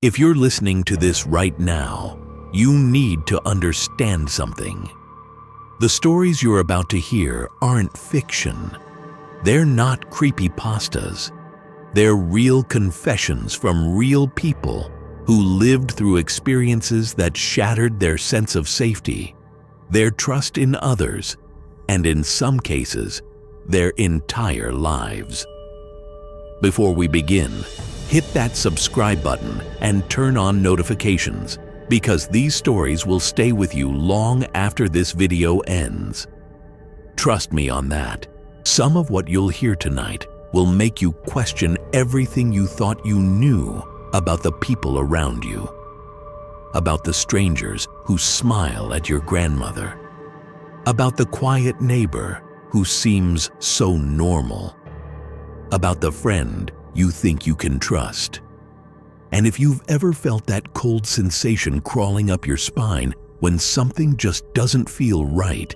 If you're listening to this right now, you need to understand something. The stories you're about to hear aren't fiction. They're not creepypastas. They're real confessions from real people who lived through experiences that shattered their sense of safety, their trust in others, and in some cases, their entire lives. Before we begin, hit that subscribe button and turn on notifications, because these stories will stay with you long after this video ends. Trust me on that. Some of what you'll hear tonight will make you question everything you thought you knew about the people around you. About the strangers who smile at your grandmother. About the quiet neighbor who seems so normal. About the friend you think you can trust. And if you've ever felt that cold sensation crawling up your spine when something just doesn't feel right,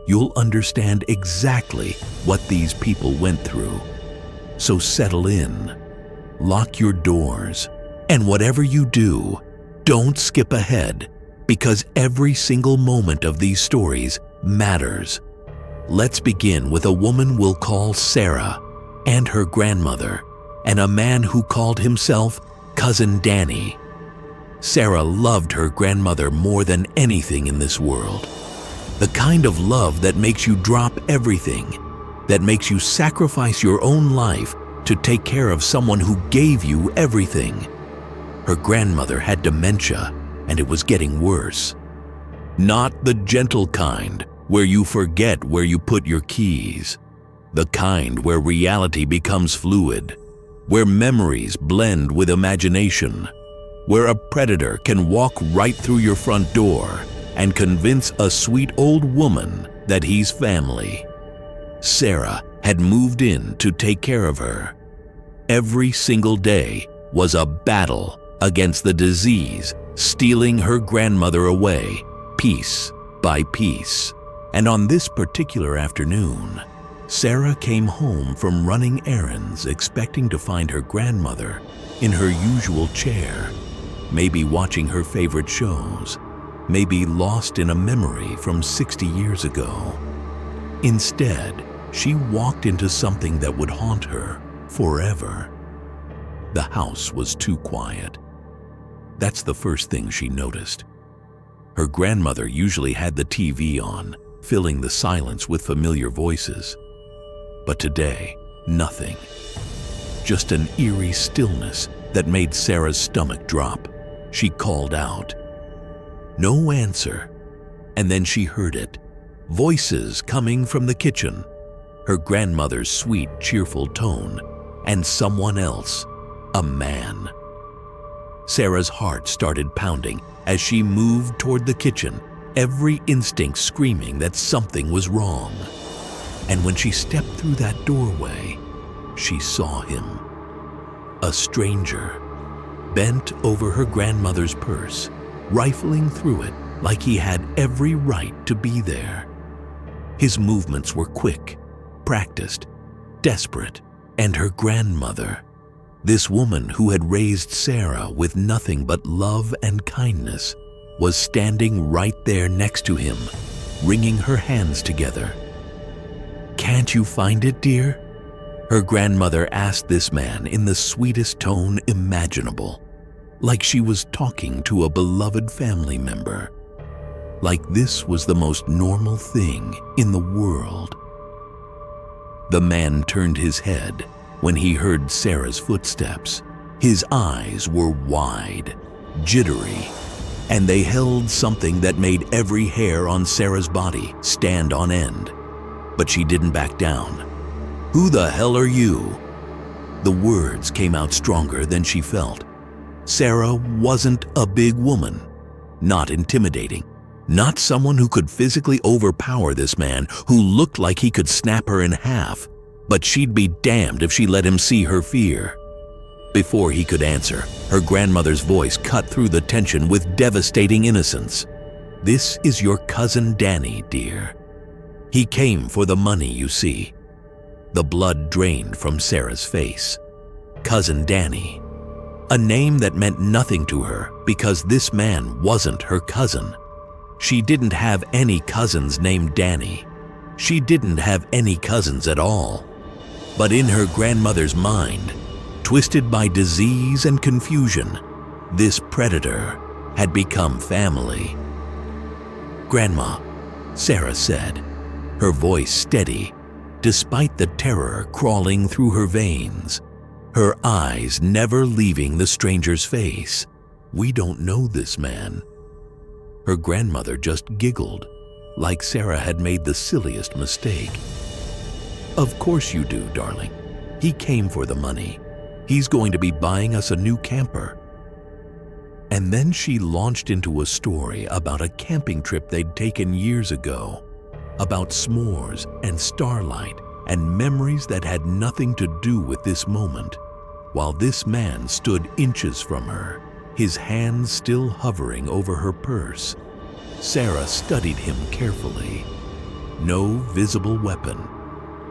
you'll understand exactly what these people went through. So settle in, lock your doors, and whatever you do, don't skip ahead, because every single moment of these stories matters. Let's begin with a woman we'll call Sarah and her grandmother, and a man who called himself Cousin Danny. Sarah loved her grandmother more than anything in this world. The kind of love that makes you drop everything, that makes you sacrifice your own life to take care of someone who gave you everything. Her grandmother had dementia, and it was getting worse. Not the gentle kind, where you forget where you put your keys. The kind where reality becomes fluid, where memories blend with imagination, where a predator can walk right through your front door and convince a sweet old woman that he's family. Sarah had moved in to take care of her. Every single day was a battle against the disease stealing her grandmother away, piece by piece. And on this particular afternoon, Sarah came home from running errands expecting to find her grandmother in her usual chair, maybe watching her favorite shows, maybe lost in a memory from 60 years ago. Instead, she walked into something that would haunt her forever. The house was too quiet. That's the first thing she noticed. Her grandmother usually had the TV on, filling the silence with familiar voices. But today, nothing. Just an eerie stillness that made Sarah's stomach drop. She called out. No answer. And then she heard it. Voices coming from the kitchen. Her grandmother's sweet, cheerful tone. And someone else. A man. Sarah's heart started pounding as she moved toward the kitchen, every instinct screaming that something was wrong. And when she stepped through that doorway, she saw him. A stranger, bent over her grandmother's purse, rifling through it like he had every right to be there. His movements were quick, practiced, desperate, and her grandmother, this woman who had raised Sarah with nothing but love and kindness, was standing right there next to him, wringing her hands together. "Can't you find it, dear?" Her grandmother asked this man in the sweetest tone imaginable, like she was talking to a beloved family member, like this was the most normal thing in the world. The man turned his head when he heard Sarah's footsteps. His eyes were wide, jittery, and they held something that made every hair on Sarah's body stand on end. But she didn't back down. "Who the hell are you?" The words came out stronger than she felt. Sarah wasn't a big woman, not intimidating, not someone who could physically overpower this man who looked like he could snap her in half, but she'd be damned if she let him see her fear. Before he could answer, her grandmother's voice cut through the tension with devastating innocence. "This is your cousin Danny, dear. He came for the money, you see." The blood drained from Sarah's face. Cousin Danny. A name that meant nothing to her because this man wasn't her cousin. She didn't have any cousins named Danny. She didn't have any cousins at all. But in her grandmother's mind, twisted by disease and confusion, this predator had become family. "Grandma," Sarah said, her voice steady, despite the terror crawling through her veins, her eyes never leaving the stranger's face. "We don't know this man." Her grandmother just giggled, like Sarah had made the silliest mistake. "Of course you do, darling. He came for the money. He's going to be buying us a new camper." And then she launched into a story about a camping trip they'd taken years ago, about s'mores and starlight and memories that had nothing to do with this moment, while this man stood inches from her, his hands still hovering over her purse. Sarah studied him carefully. No visible weapon,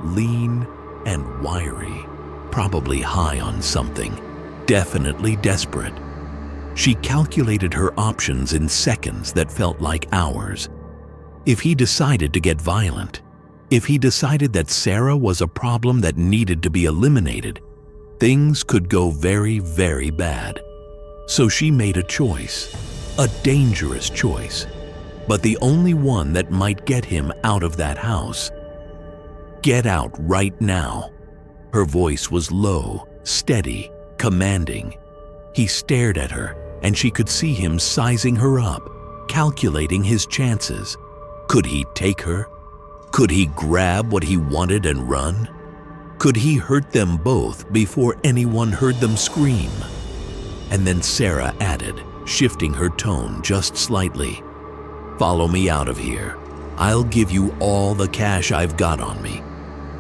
lean and wiry, probably high on something, definitely desperate. She calculated her options in seconds that felt like hours. If he decided to get violent, if he decided that Sarah was a problem that needed to be eliminated, things could go very, very bad. So she made a choice, a dangerous choice, but the only one that might get him out of that house. "Get out right now." Her voice was low, steady, commanding. He stared at her, and she could see him sizing her up, calculating his chances. Could he take her? Could he grab what he wanted and run? Could he hurt them both before anyone heard them scream? And then Sarah added, shifting her tone just slightly, "Follow me out of here. I'll give you all the cash I've got on me.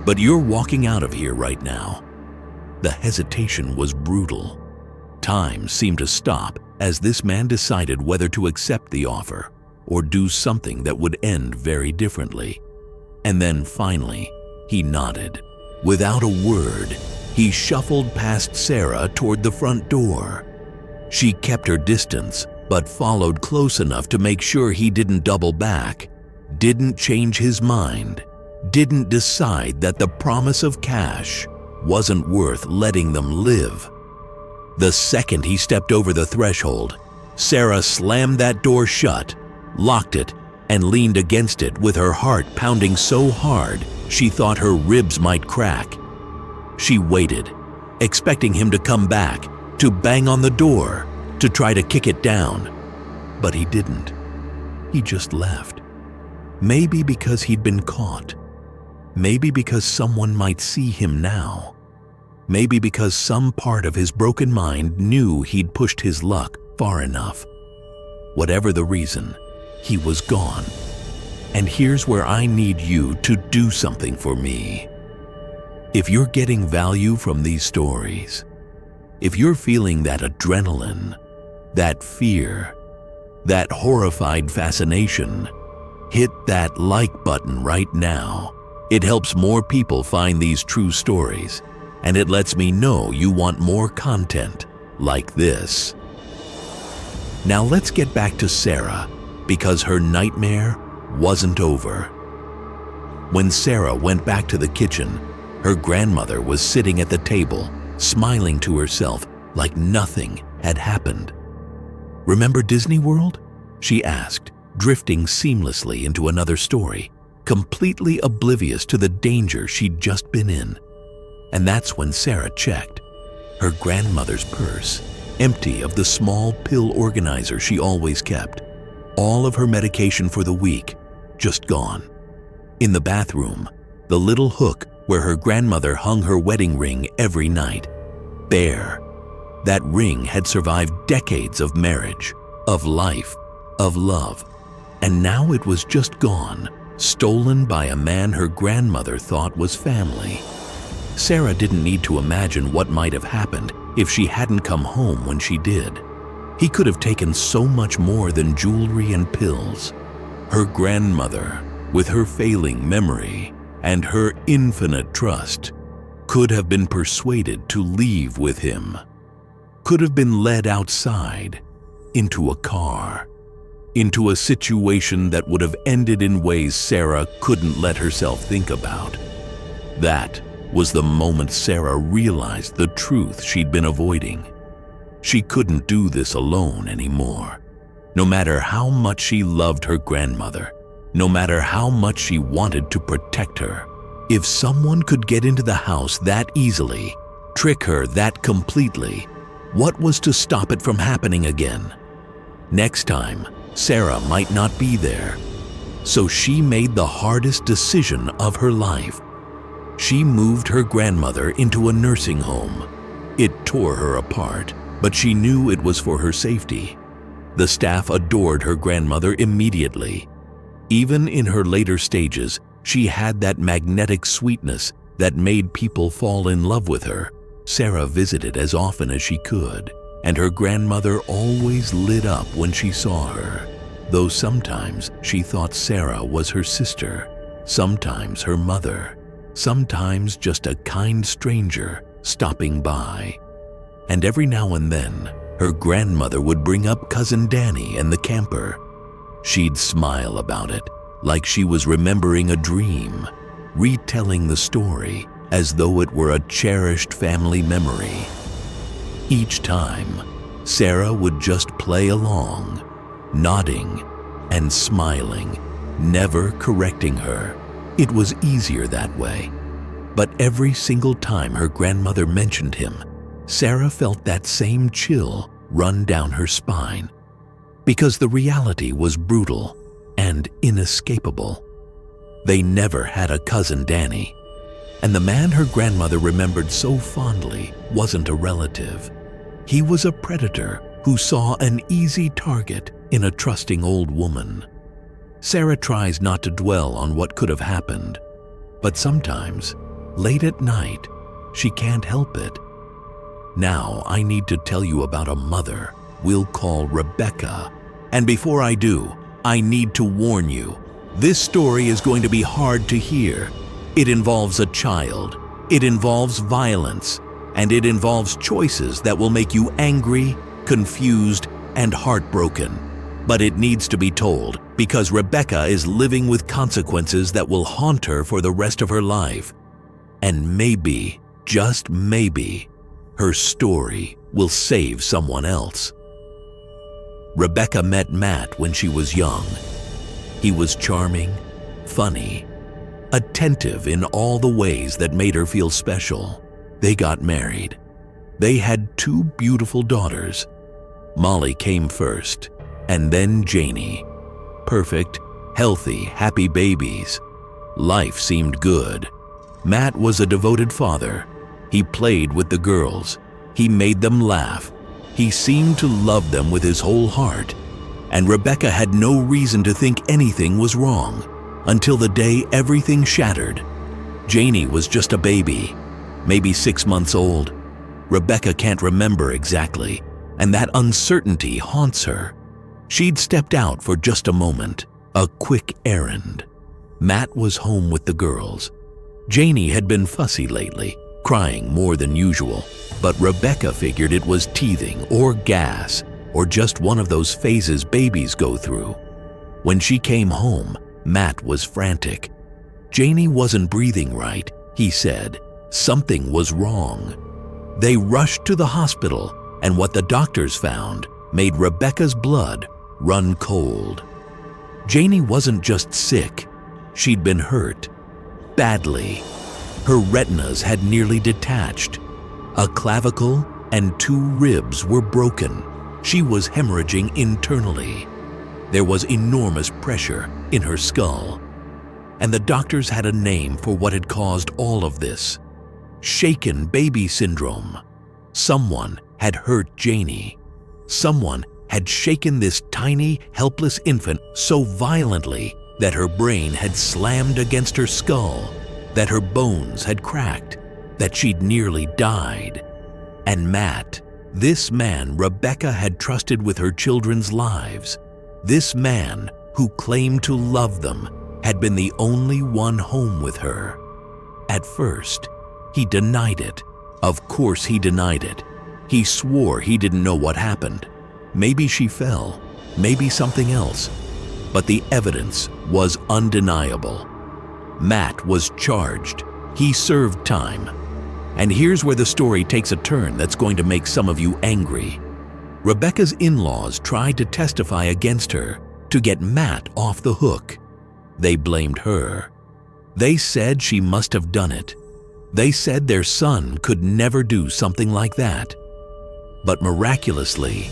But you're walking out of here right now." The hesitation was brutal. Time seemed to stop as this man decided whether to accept the offer or do something that would end very differently. And then finally, he nodded. Without a word, he shuffled past Sarah toward the front door. She kept her distance, but followed close enough to make sure he didn't double back, didn't change his mind, didn't decide that the promise of cash wasn't worth letting them live. The second he stepped over the threshold, Sarah slammed that door shut, locked it, and leaned against it with her heart pounding so hard she thought her ribs might crack. She waited, expecting him to come back, to bang on the door, to try to kick it down. But he didn't. He just left. Maybe because he'd been caught. Maybe because someone might see him now. Maybe because some part of his broken mind knew he'd pushed his luck far enough. Whatever the reason, he was gone. And here's where I need you to do something for me. If you're getting value from these stories, if you're feeling that adrenaline, that fear, that horrified fascination, hit that like button right now. It helps more people find these true stories, and it lets me know you want more content like this. Now let's get back to Sarah, because her nightmare wasn't over. When Sarah went back to the kitchen, her grandmother was sitting at the table, smiling to herself like nothing had happened. "Remember Disney World?" she asked, drifting seamlessly into another story, completely oblivious to the danger she'd just been in. And that's when Sarah checked. Her grandmother's purse, empty of the small pill organizer she always kept. All of her medication for the week, just gone. In the bathroom, the little hook where her grandmother hung her wedding ring every night, bare. That ring had survived decades of marriage, of life, of love, and now it was just gone, stolen by a man her grandmother thought was family. Sarah didn't need to imagine what might have happened if she hadn't come home when she did. He could have taken so much more than jewelry and pills. Her grandmother, with her failing memory and her infinite trust, could have been persuaded to leave with him. could have been led outside, into a car, into a situation that would have ended in ways Sarah couldn't let herself think about. That was the moment Sarah realized the truth she'd been avoiding. She couldn't do this alone anymore. No matter how much she loved her grandmother, no matter how much she wanted to protect her, if someone could get into the house that easily, trick her that completely, what was to stop it from happening again? Next time, Sarah might not be there. So she made the hardest decision of her life. She moved her grandmother into a nursing home. It tore her apart, but she knew it was for her safety. The staff adored her grandmother immediately. Even in her later stages, she had that magnetic sweetness that made people fall in love with her. Sarah visited as often as she could, and her grandmother always lit up when she saw her. Though sometimes she thought Sarah was her sister, sometimes her mother, sometimes just a kind stranger stopping by. And every now and then, her grandmother would bring up Cousin Danny and the camper. She'd smile about it, like she was remembering a dream, retelling the story as though it were a cherished family memory. Each time, Sarah would just play along, nodding and smiling, never correcting her. It was easier that way. But every single time her grandmother mentioned him, Sarah felt that same chill run down her spine, because the reality was brutal and inescapable. They never had a cousin Danny, and the man her grandmother remembered so fondly wasn't a relative. He was a predator who saw an easy target in a trusting old woman. Sarah tries not to dwell on what could have happened, but sometimes, late at night, she can't help it. Now I need to tell you about a mother we'll call Rebecca. And before I do, I need to warn you, this story is going to be hard to hear. It involves a child, it involves violence, and it involves choices that will make you angry, confused, and heartbroken. But it needs to be told because Rebecca is living with consequences that will haunt her for the rest of her life. And maybe, just maybe, her story will save someone else. Rebecca met Matt when she was young. He was charming, funny, attentive in all the ways that made her feel special. They got married. They had 2 beautiful daughters. Molly came first, and then Janie. Perfect, healthy, happy babies. Life seemed good. Matt was a devoted father. He played with the girls. He made them laugh. He seemed to love them with his whole heart. And Rebecca had no reason to think anything was wrong until the day everything shattered. Janie was just a baby, maybe 6 months old. Rebecca can't remember exactly, and that uncertainty haunts her. She'd stepped out for just a moment, a quick errand. Matt was home with the girls. Janie had been fussy lately, crying more than usual, but Rebecca figured it was teething or gas or just one of those phases babies go through. When she came home, Matt was frantic. Janie wasn't breathing right, he said. Something was wrong. They rushed to the hospital, and what the doctors found made Rebecca's blood run cold. Janie wasn't just sick, she'd been hurt. Badly. Her retinas had nearly detached. A clavicle and 2 ribs were broken. She was hemorrhaging internally. There was enormous pressure in her skull. And the doctors had a name for what had caused all of this. Shaken baby syndrome. Someone had hurt Janie. Someone had shaken this tiny, helpless infant so violently that her brain had slammed against her skull, that her bones had cracked, that she'd nearly died. And Matt, this man Rebecca had trusted with her children's lives, this man who claimed to love them, had been the only one home with her. At first, he denied it. Of course he denied it. He swore he didn't know what happened. Maybe she fell, maybe something else. But the evidence was undeniable. Matt was charged. He served time. And here's where the story takes a turn that's going to make some of you angry. Rebecca's in-laws tried to testify against her to get Matt off the hook. They blamed her. They said she must have done it. They said their son could never do something like that. But miraculously,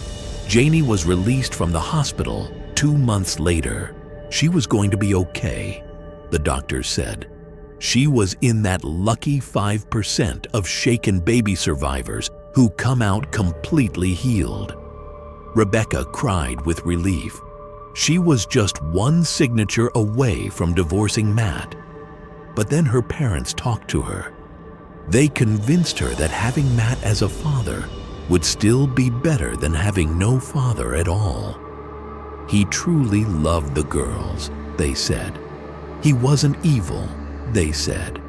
Janie was released from the hospital 2 months later. She was going to be okay, the doctors said. She was in that lucky 5% of shaken baby survivors who come out completely healed. Rebecca cried with relief. She was just one signature away from divorcing Matt. But then her parents talked to her. They convinced her that having Matt as a father would still be better than having no father at all. He truly loved the girls, they said. He wasn't evil, they said.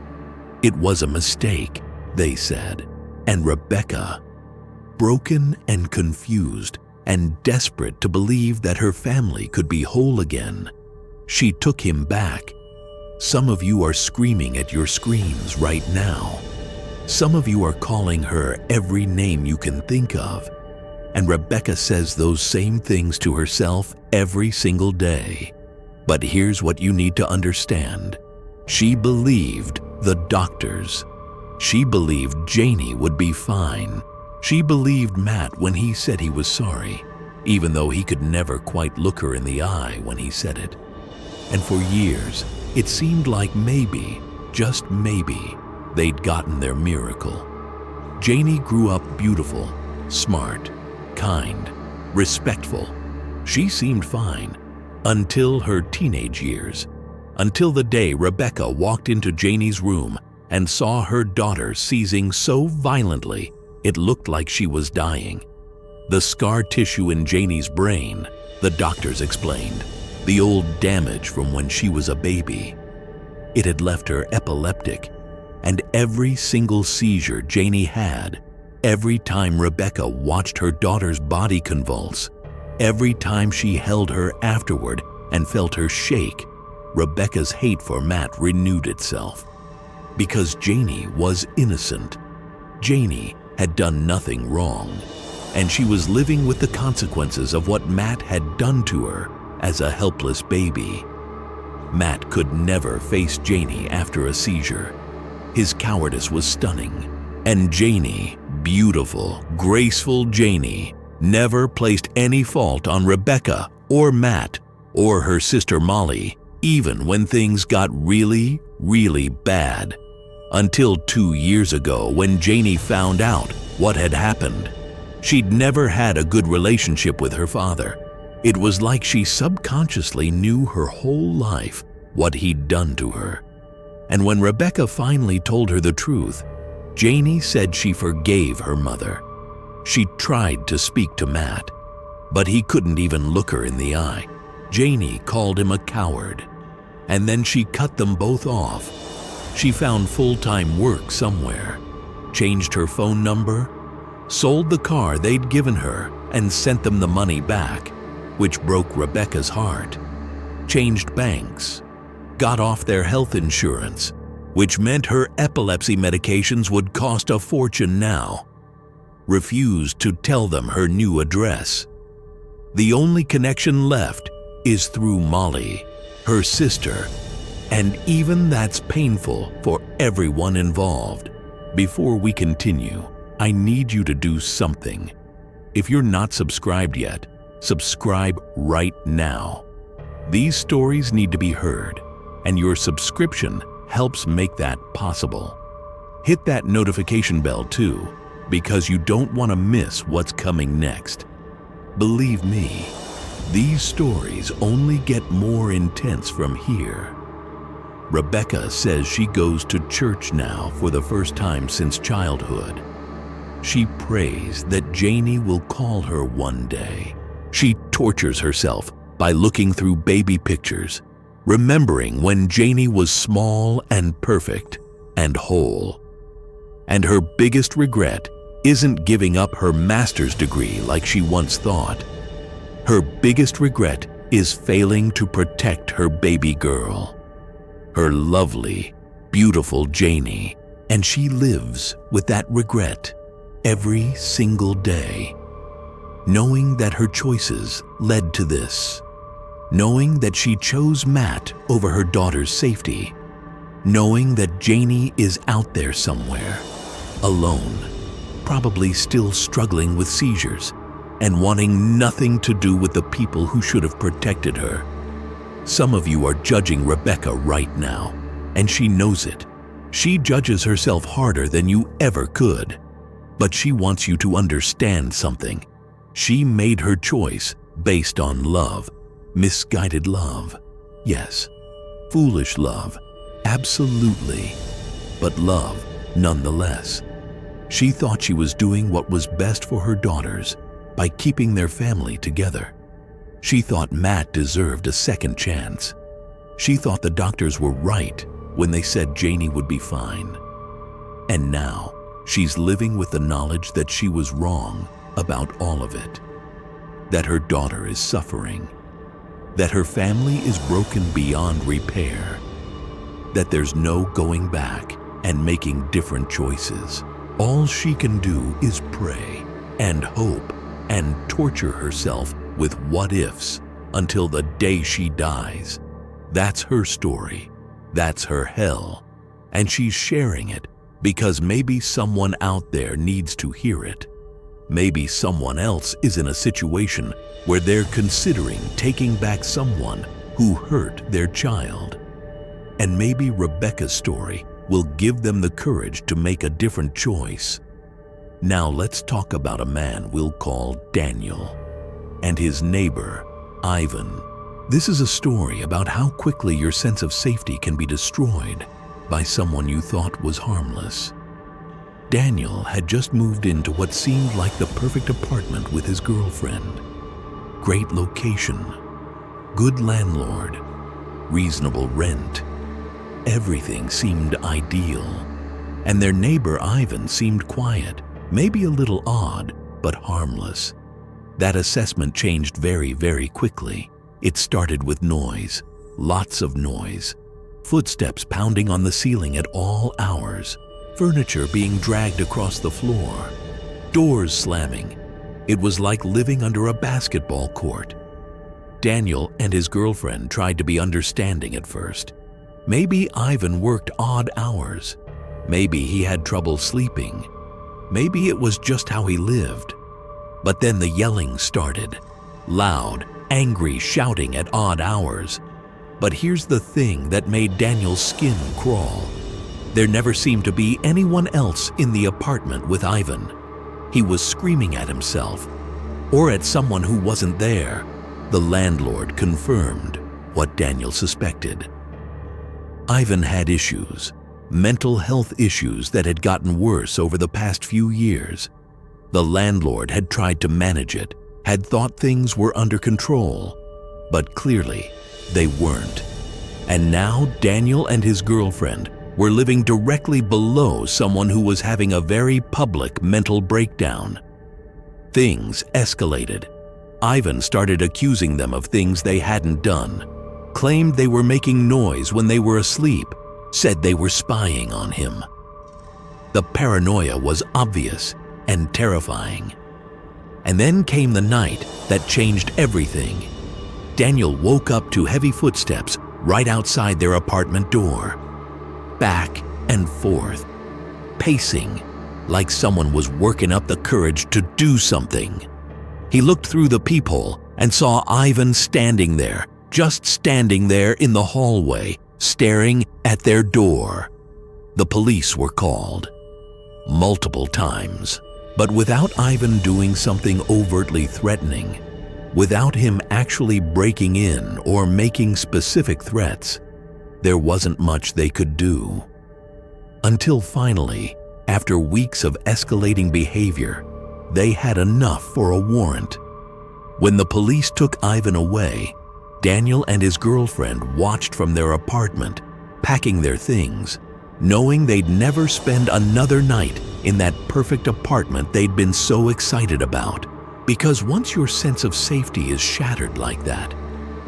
It was a mistake, they said. And Rebecca, broken and confused and desperate to believe that her family could be whole again, she took him back. Some of you are screaming at your screens right now. Some of you are calling her every name you can think of. And Rebecca says those same things to herself every single day. But here's what you need to understand. She believed the doctors. She believed Janie would be fine. She believed Matt when he said he was sorry, even though he could never quite look her in the eye when he said it. And for years, it seemed like maybe, just maybe, they'd gotten their miracle. Janie grew up beautiful, smart, kind, respectful. She seemed fine until her teenage years, until the day Rebecca walked into Janie's room and saw her daughter seizing so violently it looked like she was dying. The scar tissue in Janie's brain, the doctors explained, the old damage from when she was a baby. It had left her epileptic, and every single seizure Janie had, every time Rebecca watched her daughter's body convulse, every time she held her afterward and felt her shake, Rebecca's hate for Matt renewed itself. Because Janie was innocent. Janie had done nothing wrong, and she was living with the consequences of what Matt had done to her as a helpless baby. Matt could never face Janie after a seizure. His cowardice was stunning, and Janie, beautiful, graceful Janie, never placed any fault on Rebecca or Matt or her sister Molly, even when things got really, really bad. Until 2 years ago when Janie found out what had happened. She'd never had a good relationship with her father. It was like she subconsciously knew her whole life what he'd done to her. And when Rebecca finally told her the truth, Janie said she forgave her mother. She tried to speak to Matt, but he couldn't even look her in the eye. Janie called him a coward, and then she cut them both off. She found full-time work somewhere, changed her phone number, sold the car they'd given her, and sent them the money back, which broke Rebecca's heart. Changed banks, got off their health insurance, which meant her epilepsy medications would cost a fortune now. Refused to tell them her new address. The only connection left is through Molly, her sister, and even that's painful for everyone involved. Before we continue, I need you to do something. If you're not subscribed yet, subscribe right now. These stories need to be heard, and your subscription helps make that possible. Hit that notification bell too, because you don't want to miss what's coming next. Believe me, these stories only get more intense from here. Rebecca says she goes to church now for the first time since childhood. She prays that Janie will call her one day. She tortures herself by looking through baby pictures, remembering when Janie was small and perfect and whole. And her biggest regret isn't giving up her master's degree like she once thought. Her biggest regret is failing to protect her baby girl, her lovely, beautiful Janie, and she lives with that regret every single day, knowing that her choices led to this, knowing that she chose Matt over her daughter's safety, knowing that Janie is out there somewhere, alone, probably still struggling with seizures and wanting nothing to do with the people who should have protected her. Some of you are judging Rebecca right now, and she knows it. She judges herself harder than you ever could, but she wants you to understand something. She made her choice based on love, misguided love. Yes, foolish love, absolutely, but love nonetheless. She thought she was doing what was best for her daughters by keeping their family together. She thought Matt deserved a second chance. She thought the doctors were right when they said Janie would be fine. And now, she's living with the knowledge that she was wrong about all of it. That her daughter is suffering. That her family is broken beyond repair. That there's no going back and making different choices. All she can do is pray and hope and torture herself with what-ifs until the day she dies. That's her story. That's her hell. And she's sharing it because maybe someone out there needs to hear it. Maybe someone else is in a situation where they're considering taking back someone who hurt their child. And maybe Rebecca's story will give them the courage to make a different choice. Now let's talk about a man we'll call Daniel and his neighbor, Ivan. This is a story about how quickly your sense of safety can be destroyed by someone you thought was harmless. Daniel had just moved into what seemed like the perfect apartment with his girlfriend. Great location, good landlord, reasonable rent. Everything seemed ideal. And their neighbor Ivan seemed quiet, maybe a little odd, but harmless. That assessment changed very, very quickly. It started with noise, lots of noise. Footsteps pounding on the ceiling at all hours. Furniture being dragged across the floor. Doors slamming. It was like living under a basketball court. Daniel and his girlfriend tried to be understanding at first. Maybe Ivan worked odd hours. Maybe he had trouble sleeping. Maybe it was just how he lived. But then the yelling started. Loud, angry shouting at odd hours. But here's the thing that made Daniel's skin crawl. There never seemed to be anyone else in the apartment with Ivan. He was screaming at himself, or at someone who wasn't there. The landlord confirmed what Daniel suspected. Ivan had issues, mental health issues that had gotten worse over the past few years. The landlord had tried to manage it, had thought things were under control, but clearly they weren't. And now Daniel and his girlfriend were living directly below someone who was having a very public mental breakdown. Things escalated. Ivan started accusing them of things they hadn't done, claimed they were making noise when they were asleep, said they were spying on him. The paranoia was obvious and terrifying. And then came the night that changed everything. Daniel woke up to heavy footsteps right outside their apartment door. Back and forth, pacing, like someone was working up the courage to do something. He looked through the peephole and saw Ivan standing there, just standing there in the hallway, staring at their door. The police were called multiple times, but without Ivan doing something overtly threatening, without him actually breaking in or making specific threats, there wasn't much they could do. Until finally, after weeks of escalating behavior, they had enough for a warrant. When the police took Ivan away, Daniel and his girlfriend watched from their apartment, packing their things, knowing they'd never spend another night in that perfect apartment they'd been so excited about. Because once your sense of safety is shattered like that,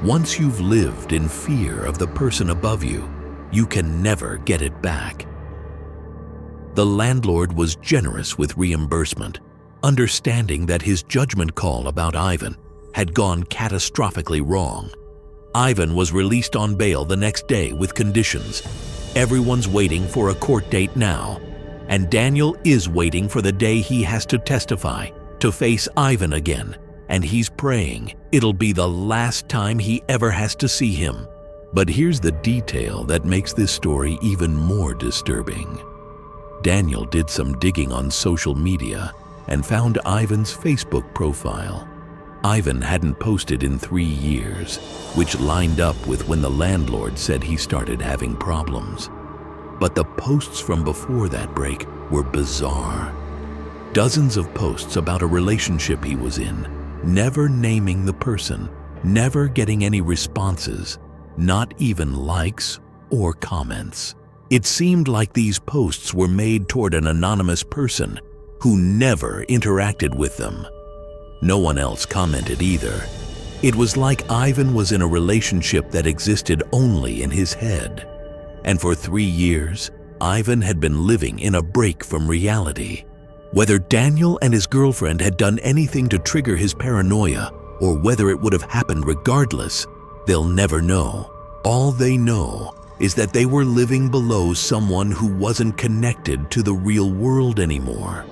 once you've lived in fear of the person above you, you can never get it back. The landlord was generous with reimbursement, understanding that his judgment call about Ivan had gone catastrophically wrong. Ivan was released on bail the next day with conditions. Everyone's waiting for a court date now, and Daniel is waiting for the day he has to testify, to face Ivan again, and he's praying it'll be the last time he ever has to see him. But here's the detail that makes this story even more disturbing. Daniel did some digging on social media and found Ivan's Facebook profile. Ivan hadn't posted in 3 years, which lined up with when the landlord said he started having problems. But the posts from before that break were bizarre. Dozens of posts about a relationship he was in, never naming the person, never getting any responses, not even likes or comments. It seemed like these posts were made toward an anonymous person who never interacted with them. No one else commented either. It was like Ivan was in a relationship that existed only in his head. And for 3 years, Ivan had been living in a break from reality. Whether Daniel and his girlfriend had done anything to trigger his paranoia, or whether it would have happened regardless, they'll never know. All they know is that they were living below someone who wasn't connected to the real world anymore.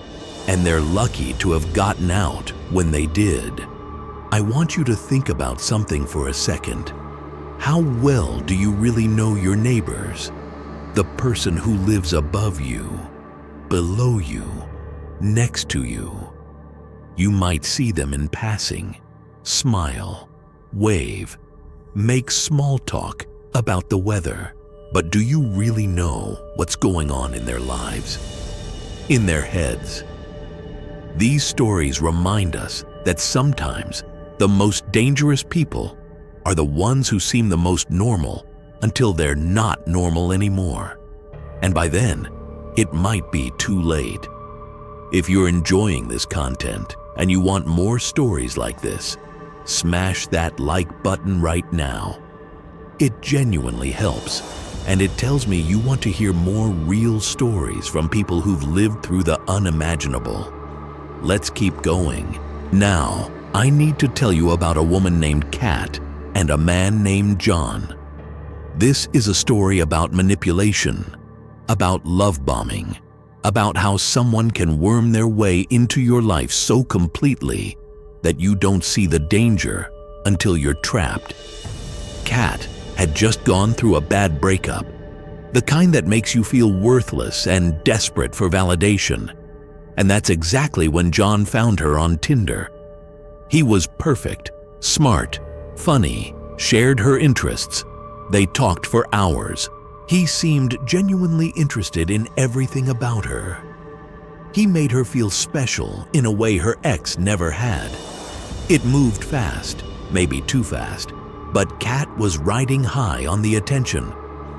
And they're lucky to have gotten out when they did. I want you to think about something for a second. How well do you really know your neighbors? The person who lives above you, below you, next to you. You might see them in passing, smile, wave, make small talk about the weather. But do you really know what's going on in their lives? In their heads? These stories remind us that sometimes the most dangerous people are the ones who seem the most normal until they're not normal anymore. And by then, it might be too late. If you're enjoying this content and you want more stories like this, smash that like button right now. It genuinely helps, and it tells me you want to hear more real stories from people who've lived through the unimaginable. Let's keep going. Now, I need to tell you about a woman named Kat and a man named John. This is a story about manipulation, about love bombing, about how someone can worm their way into your life so completely that you don't see the danger until you're trapped. Kat had just gone through a bad breakup, the kind that makes you feel worthless and desperate for validation. And that's exactly when John found her on Tinder. He was perfect, smart, funny, shared her interests. They talked for hours. He seemed genuinely interested in everything about her. He made her feel special in a way her ex never had. It moved fast, maybe too fast, but Kat was riding high on the attention.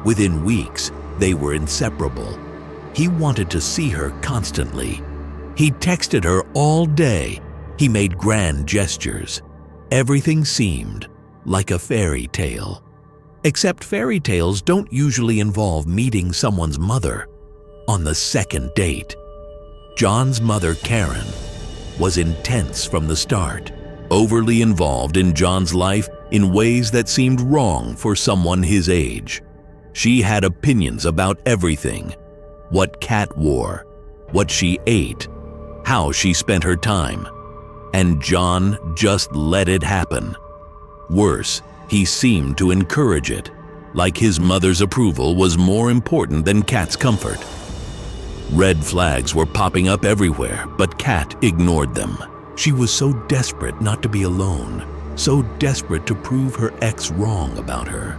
Within weeks, they were inseparable. He wanted to see her constantly. He texted her all day. He made grand gestures. Everything seemed like a fairy tale. Except fairy tales don't usually involve meeting someone's mother on the second date. John's mother, Karen, was intense from the start, overly involved in John's life in ways that seemed wrong for someone his age. She had opinions about everything: what Kat wore, what she ate, how she spent her time. And John just let it happen. Worse, he seemed to encourage it, like his mother's approval was more important than Kat's comfort. Red flags were popping up everywhere, but Kat ignored them. She was so desperate not to be alone, so desperate to prove her ex wrong about her,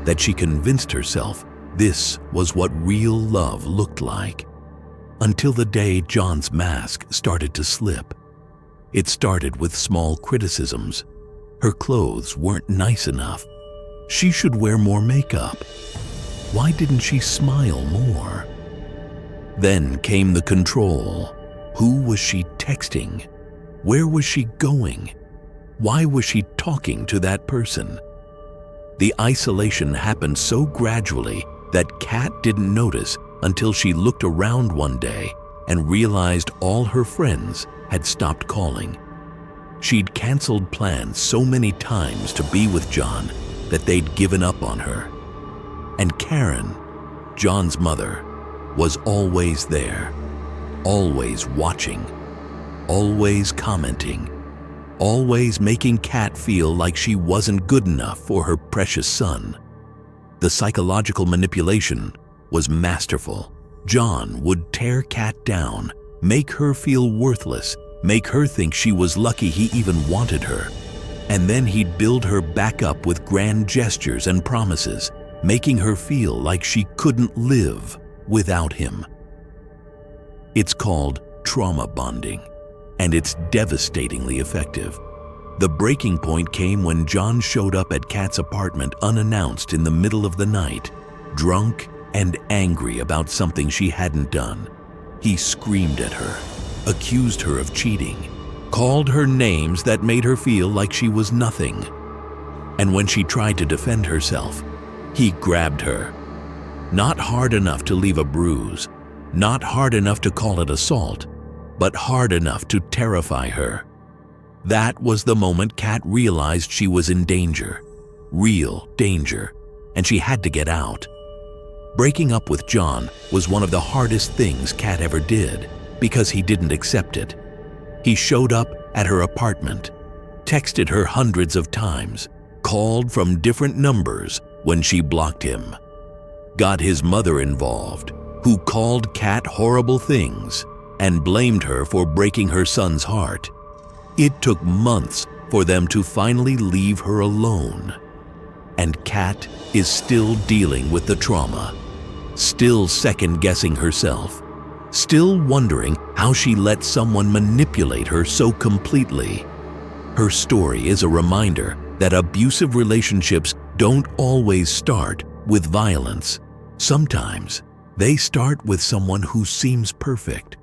that she convinced herself this was what real love looked like. Until the day John's mask started to slip. It started with small criticisms. Her clothes weren't nice enough. She should wear more makeup. Why didn't she smile more? Then came the control. Who was she texting? Where was she going? Why was she talking to that person? The isolation happened so gradually that Kat didn't notice until she looked around one day and realized all her friends had stopped calling. She'd canceled plans so many times to be with John that they'd given up on her. And Karen, John's mother, was always there, always watching, always commenting, always making Kat feel like she wasn't good enough for her precious son. The psychological manipulation was masterful. John would tear Kat down, make her feel worthless, make her think she was lucky he even wanted her. And then he'd build her back up with grand gestures and promises, making her feel like she couldn't live without him. It's called trauma bonding, and it's devastatingly effective. The breaking point came when John showed up at Kat's apartment unannounced in the middle of the night, drunk and angry about something she hadn't done. He screamed at her, accused her of cheating, called her names that made her feel like she was nothing. And when she tried to defend herself, he grabbed her. Not hard enough to leave a bruise, not hard enough to call it assault, but hard enough to terrify her. That was the moment Kat realized she was in danger, real danger, and she had to get out. Breaking up with John was one of the hardest things Kat ever did because he didn't accept it. He showed up at her apartment, texted her hundreds of times, called from different numbers when she blocked him, got his mother involved, who called Kat horrible things and blamed her for breaking her son's heart. It took months for them to finally leave her alone. And Kat is still dealing with the trauma, still second-guessing herself, still wondering how she let someone manipulate her so completely. Her story is a reminder that abusive relationships don't always start with violence. Sometimes they start with someone who seems perfect,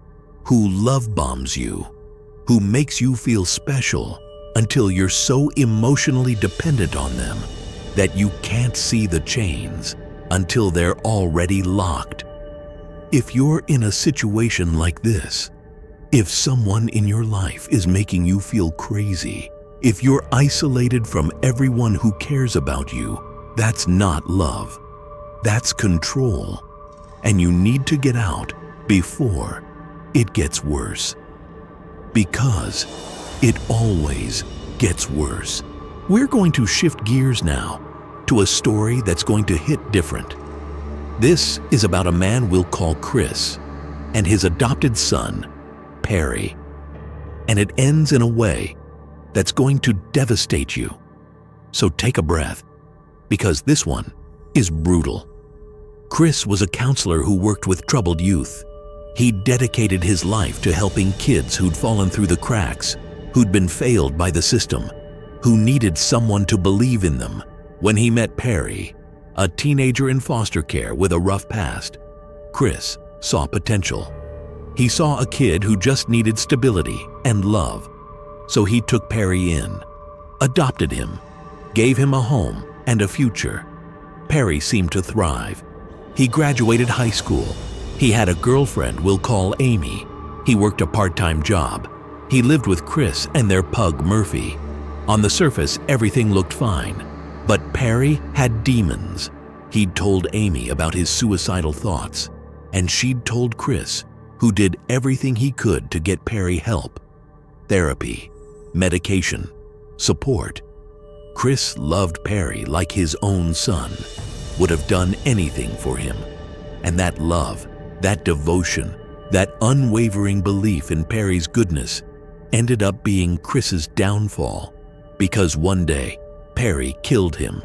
who love bombs you, who makes you feel special until you're so emotionally dependent on them that you can't see the chains until they're already locked. If you're in a situation like this, if someone in your life is making you feel crazy, if you're isolated from everyone who cares about you, that's not love. That's control. And you need to get out before it gets worse. Because it always gets worse. We're going to shift gears now to a story that's going to hit different. This is about a man we'll call Chris and his adopted son, Perry. And it ends in a way that's going to devastate you. So take a breath, because this one is brutal. Chris was a counselor who worked with troubled youth. He dedicated his life to helping kids who'd fallen through the cracks, who'd been failed by the system, who needed someone to believe in them. When he met Perry, a teenager in foster care with a rough past, Chris saw potential. He saw a kid who just needed stability and love. So he took Perry in, adopted him, gave him a home and a future. Perry seemed to thrive. He graduated high school. He had a girlfriend we'll call Amy. He worked a part-time job. He lived with Chris and their pug Murphy. On the surface, everything looked fine. But Perry had demons. He'd told Amy about his suicidal thoughts, and she'd told Chris, who did everything he could to get Perry help. Therapy, medication, support. Chris loved Perry like his own son, would have done anything for him. And that love, that devotion, that unwavering belief in Perry's goodness ended up being Chris's downfall, because one day Perry killed him,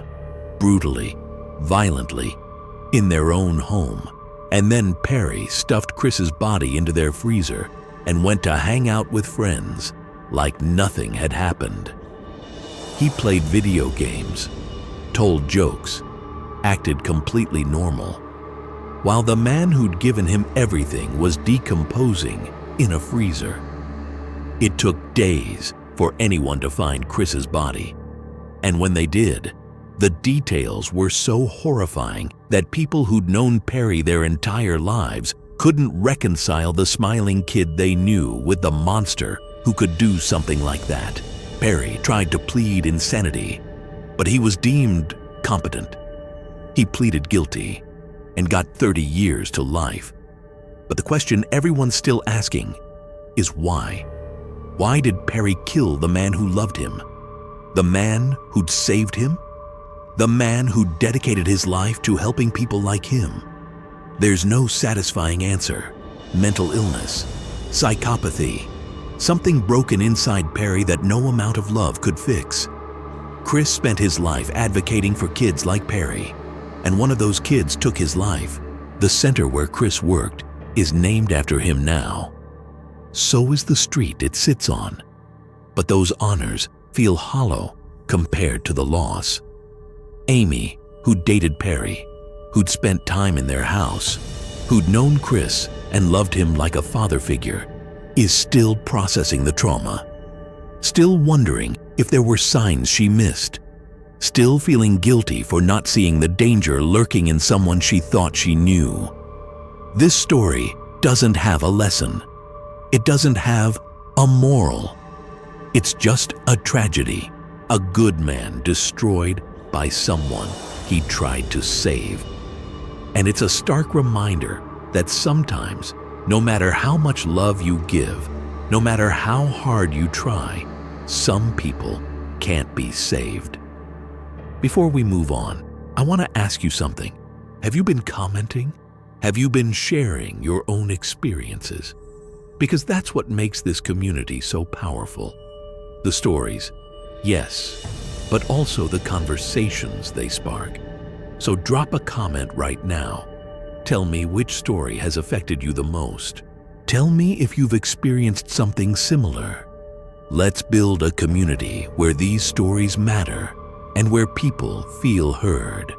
brutally, violently, in their own home. And then Perry stuffed Chris's body into their freezer and went to hang out with friends like nothing had happened. He played video games, told jokes, acted completely normal, while the man who'd given him everything was decomposing in a freezer. It took days for anyone to find Chris's body, and when they did, the details were so horrifying that people who'd known Perry their entire lives couldn't reconcile the smiling kid they knew with the monster who could do something like that. Perry tried to plead insanity, but he was deemed competent. He pleaded guilty and got 30 years to life. But the question everyone's still asking is why? Why did Perry kill the man who loved him? The man who'd saved him? The man who dedicated his life to helping people like him? There's no satisfying answer. Mental illness, psychopathy, something broken inside Perry that no amount of love could fix. Chris spent his life advocating for kids like Perry, and one of those kids took his life. The center where Chris worked is named after him now. So is the street it sits on. But those honors feel hollow compared to the loss. Amy, who dated Perry, who'd spent time in their house, who'd known Chris and loved him like a father figure, is still processing the trauma, still wondering if there were signs she missed, still feeling guilty for not seeing the danger lurking in someone she thought she knew. This story doesn't have a lesson. It doesn't have a moral. It's just a tragedy, a good man destroyed by someone he tried to save. And it's a stark reminder that sometimes, no matter how much love you give, no matter how hard you try, some people can't be saved. Before we move on, I want to ask you something. Have you been commenting? Have you been sharing your own experiences? Because that's what makes this community so powerful. The stories, yes, but also the conversations they spark. So drop a comment right now. Tell me which story has affected you the most. Tell me if you've experienced something similar. Let's build a community where these stories matter and where people feel heard.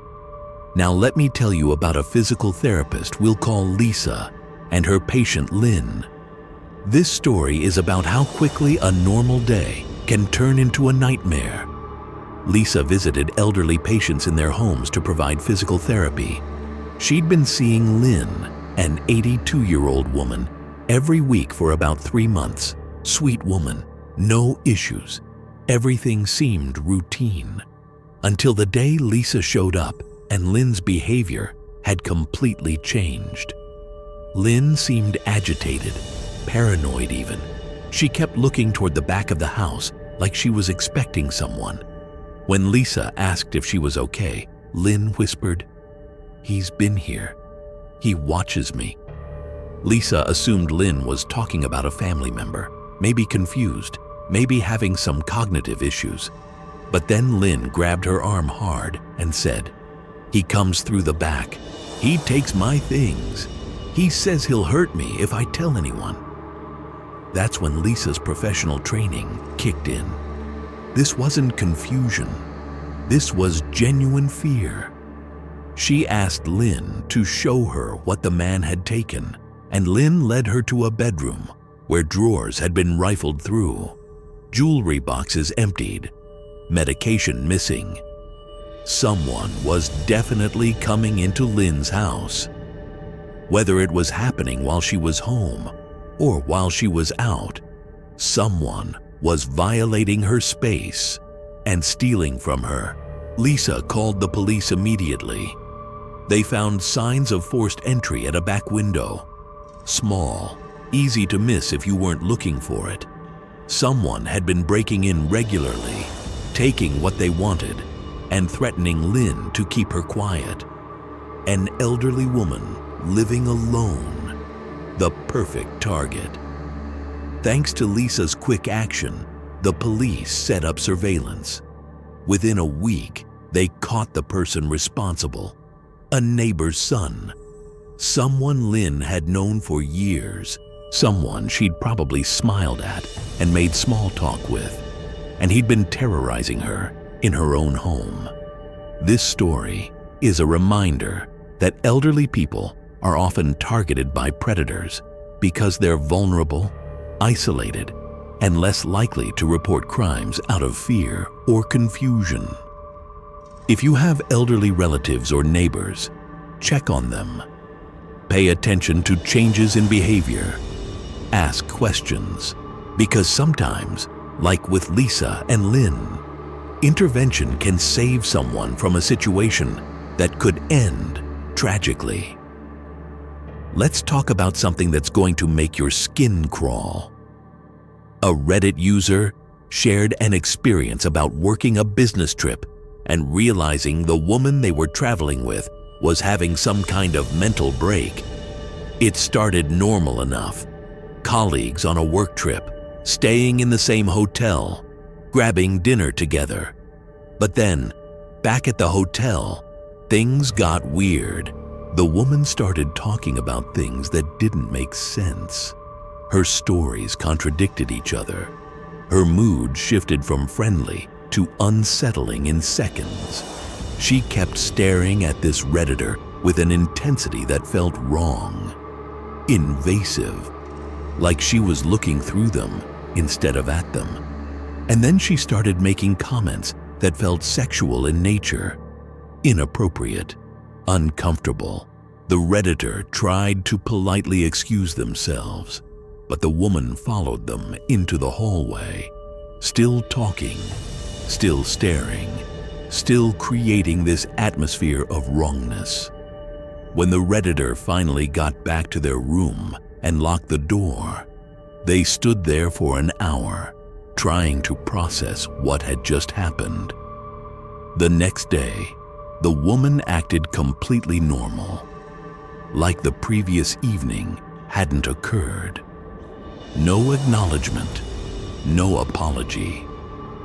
Now let me tell you about a physical therapist we'll call Lisa and her patient Lynn. This story is about how quickly a normal day can turn into a nightmare. Lisa visited elderly patients in their homes to provide physical therapy. She'd been seeing Lynn, an 82-year-old woman, every week for about 3 months. Sweet woman, no issues. Everything seemed routine. Until the day Lisa showed up and Lynn's behavior had completely changed. Lynn seemed agitated, paranoid even. She kept looking toward the back of the house like she was expecting someone. When Lisa asked if she was okay, Lynn whispered, "He's been here. He watches me." Lisa assumed Lynn was talking about a family member, maybe confused, maybe having some cognitive issues. But then Lynn grabbed her arm hard and said, "He comes through the back. He takes my things. He says he'll hurt me if I tell anyone." That's when Lisa's professional training kicked in. This wasn't confusion. This was genuine fear. She asked Lynn to show her what the man had taken, and Lynn led her to a bedroom where drawers had been rifled through, jewelry boxes emptied, medication missing. Someone was definitely coming into Lynn's house. Whether it was happening while she was home or while she was out, someone was violating her space and stealing from her. Lisa called the police immediately. They found signs of forced entry at a back window. Small, easy to miss if you weren't looking for it. Someone had been breaking in regularly, taking what they wanted, and threatening Lynn to keep her quiet. An elderly woman living alone, the perfect target. Thanks to Lisa's quick action, the police set up surveillance. Within a week, they caught the person responsible, a neighbor's son. Someone Lynn had known for years, someone she'd probably smiled at and made small talk with, and he'd been terrorizing her in her own home. This story is a reminder that elderly people are often targeted by predators because they're vulnerable, isolated, and less likely to report crimes out of fear or confusion. If you have elderly relatives or neighbors, check on them. Pay attention to changes in behavior. Ask questions, because sometimes, like with Lisa and Lynn, intervention can save someone from a situation that could end tragically. Let's talk about something that's going to make your skin crawl. A Reddit user shared an experience about working a business trip and realizing the woman they were traveling with was having some kind of mental break. It started normal enough. Colleagues on a work trip, staying in the same hotel, grabbing dinner together. But then, back at the hotel, things got weird. The woman started talking about things that didn't make sense. Her stories contradicted each other. Her mood shifted from friendly to unsettling in seconds. She kept staring at this Redditor with an intensity that felt wrong, invasive, like she was looking through them instead of at them. And then she started making comments that felt sexual in nature, inappropriate, uncomfortable. The Redditor tried to politely excuse themselves, but the woman followed them into the hallway, still talking, still staring, still creating this atmosphere of wrongness. When the Redditor finally got back to their room and locked the door, they stood there for an hour, trying to process what had just happened. The next day, the woman acted completely normal, like the previous evening hadn't occurred. No acknowledgement, no apology,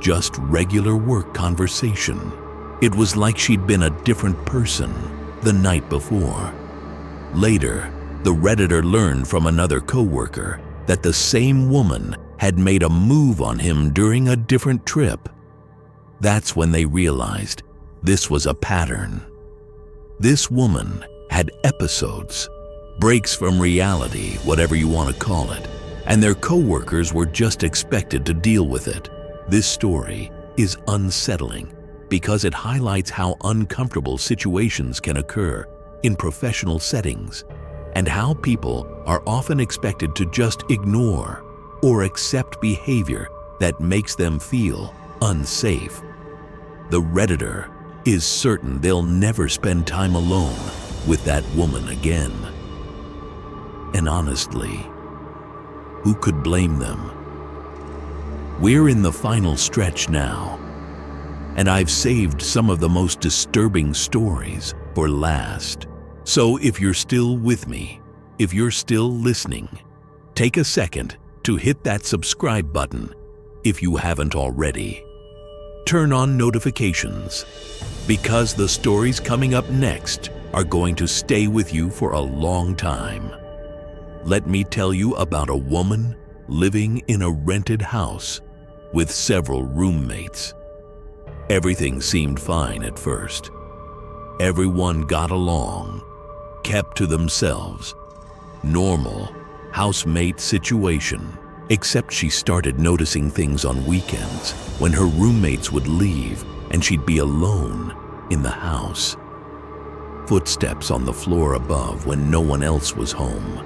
just regular work conversation. It was like she'd been a different person the night before. Later, the Redditor learned from another coworker that the same woman had made a move on him during a different trip. That's when they realized this was a pattern. This woman had episodes, breaks from reality, whatever you want to call it, and their coworkers were just expected to deal with it. This story is unsettling because it highlights how uncomfortable situations can occur in professional settings and how people are often expected to just ignore or accept behavior that makes them feel unsafe. The Redditor is certain they'll never spend time alone with that woman again. And honestly, who could blame them? We're in the final stretch now, and I've saved some of the most disturbing stories for last. So if you're still with me, if you're still listening, take a second to hit that subscribe button if you haven't already. Turn on notifications, because the stories coming up next are going to stay with you for a long time. Let me tell you about a woman living in a rented house with several roommates. Everything seemed fine at first. Everyone got along, kept to themselves. Normal housemate situation, except she started noticing things on weekends when her roommates would leave and she'd be alone in the house. Footsteps on the floor above when no one else was home.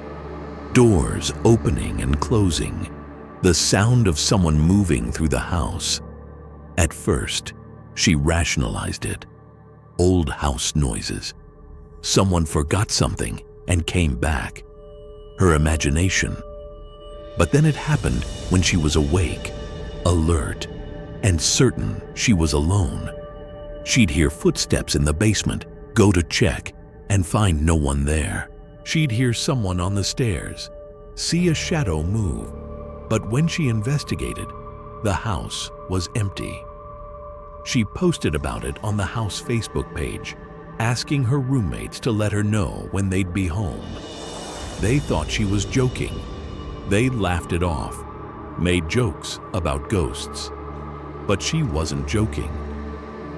Doors opening and closing. The sound of someone moving through the house. At first, she rationalized it. Old house noises. Someone forgot something and came back. Her imagination. But then it happened when she was awake, alert, and certain she was alone. She'd hear footsteps in the basement, go to check, and find no one there. She'd hear someone on the stairs, see a shadow move, but when she investigated, the house was empty. She posted about it on the house Facebook page, asking her roommates to let her know when they'd be home. They thought she was joking. They laughed it off, made jokes about ghosts. But she wasn't joking.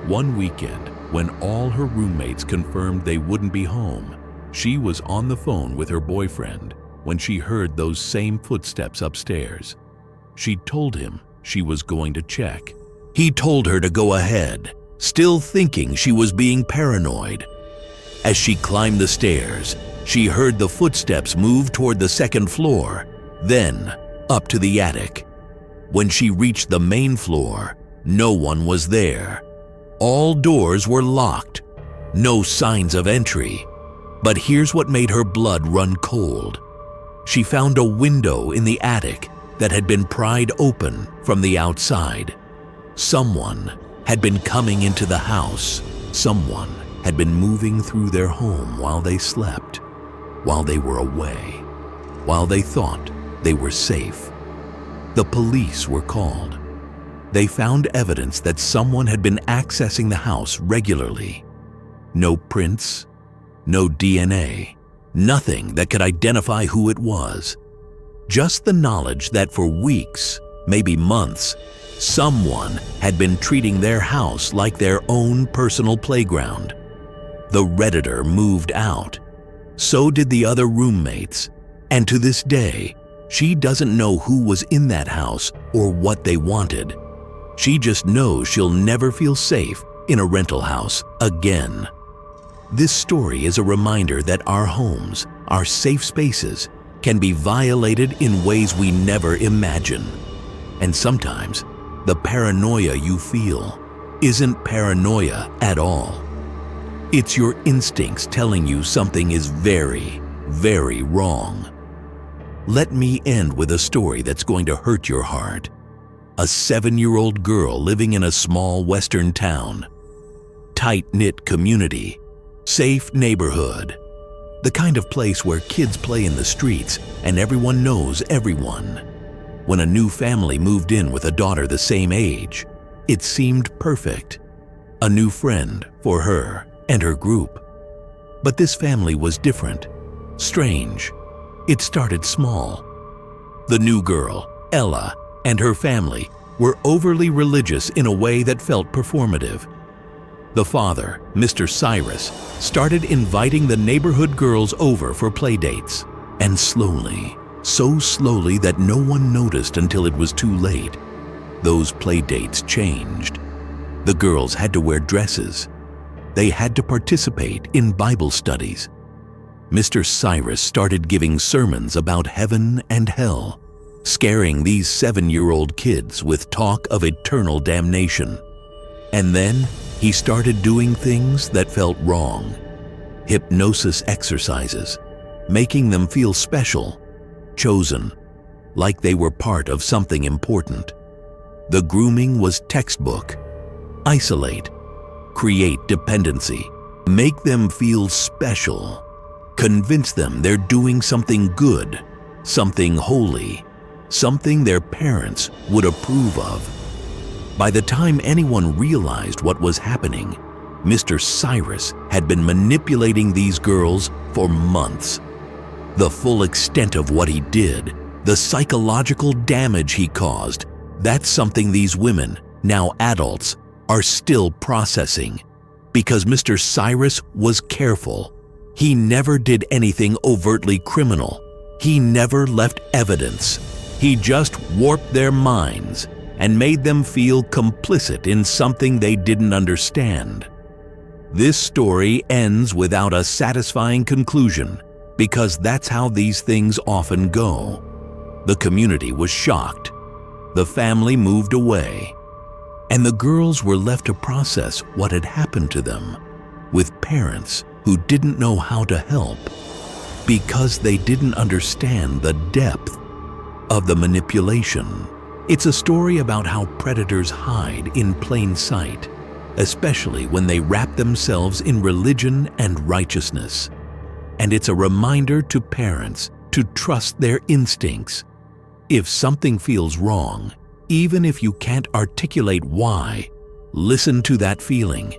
One weekend, When all her roommates confirmed they wouldn't be home, she was on the phone with her boyfriend when she heard those same footsteps upstairs. She told him she was going to check. He told her to go ahead, still thinking she was being paranoid. As she climbed the stairs, she heard the footsteps move toward the second floor, then up to the attic. When she reached the main floor, no one was there. All doors were locked, no signs of entry. But here's what made her blood run cold. She found a window in the attic that had been pried open from the outside. Someone had been coming into the house. Someone had been moving through their home while they slept, while they were away, while they thought they were safe. The police were called. They found evidence that someone had been accessing the house regularly. No prints, no DNA, nothing that could identify who it was. Just the knowledge that for weeks, maybe months, someone had been treating their house like their own personal playground. The Redditor moved out. So did the other roommates. And to this day, she doesn't know who was in that house or what they wanted. She just knows she'll never feel safe in a rental house again. This story is a reminder that our homes, our safe spaces, can be violated in ways we never imagine. And sometimes, the paranoia you feel isn't paranoia at all. It's your instincts telling you something is very, very wrong. Let me end with a story that's going to hurt your heart. A 7-year-old girl living in a small western town. Tight-knit community. Safe neighborhood. The kind of place where kids play in the streets and everyone knows everyone. When a new family moved in with a daughter the same age, it seemed perfect. A new friend for her and her group. But this family was different. Strange. It started small. The new girl, Ella, and her family were overly religious in a way that felt performative. The father, Mr. Cyrus, started inviting the neighborhood girls over for play dates. And slowly, so slowly that no one noticed until it was too late, those play dates changed. The girls had to wear dresses. They had to participate in Bible studies. Mr. Cyrus started giving sermons about heaven and hell, scaring these 7-year-old kids with talk of eternal damnation. And then he started doing things that felt wrong. Hypnosis exercises, making them feel special, chosen, like they were part of something important. The grooming was textbook. Isolate, create dependency, make them feel special, convince them they're doing something good, something holy, something their parents would approve of. By the time anyone realized what was happening, Mr. Cyrus had been manipulating these girls for months. The full extent of what he did, the psychological damage he caused, that's something these women, now adults, are still processing. Because Mr. Cyrus was careful. He never did anything overtly criminal. He never left evidence. He just warped their minds and made them feel complicit in something they didn't understand. This story ends without a satisfying conclusion because that's how these things often go. The community was shocked. The family moved away. And the girls were left to process what had happened to them, with parents who didn't know how to help because they didn't understand the depth of the manipulation. It's a story about how predators hide in plain sight, especially when they wrap themselves in religion and righteousness. And it's a reminder to parents to trust their instincts. If something feels wrong, even if you can't articulate why, listen to that feeling.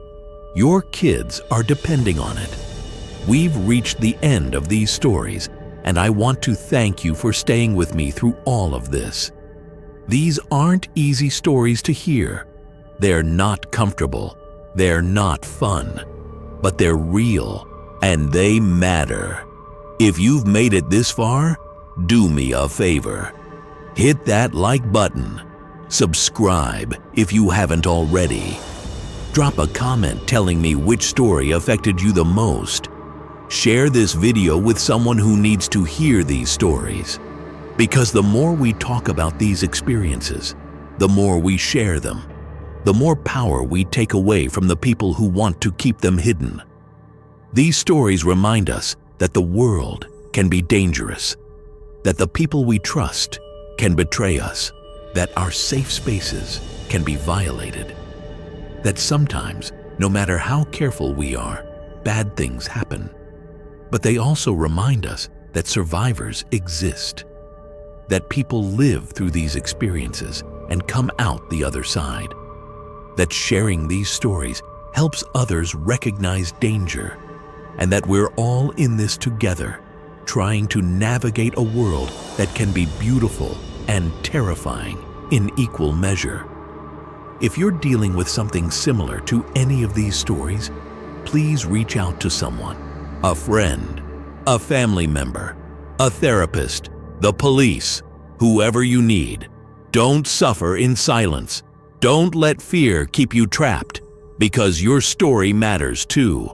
Your kids are depending on it. We've reached the end of these stories, and I want to thank you for staying with me through all of this. These aren't easy stories to hear. They're not comfortable. They're not fun, but they're real and they matter. If you've made it this far, do me a favor. Hit that like button. Subscribe if you haven't already. Drop a comment telling me which story affected you the most. Share this video with someone who needs to hear these stories. Because the more we talk about these experiences, the more we share them, the more power we take away from the people who want to keep them hidden. These stories remind us that the world can be dangerous, that the people we trust can betray us, that our safe spaces can be violated, that sometimes, no matter how careful we are, bad things happen. But they also remind us that survivors exist, that people live through these experiences and come out the other side, that sharing these stories helps others recognize danger, and that we're all in this together, trying to navigate a world that can be beautiful and terrifying in equal measure. If you're dealing with something similar to any of these stories, please reach out to someone, a friend, a family member, a therapist, the police, whoever you need. Don't suffer in silence. Don't let fear keep you trapped, because your story matters too.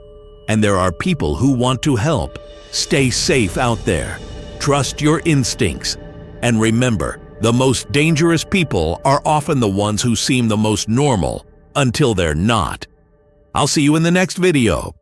And there are people who want to help. Stay safe out there. Trust your instincts. And remember, the most dangerous people are often the ones who seem the most normal until they're not. I'll see you in the next video.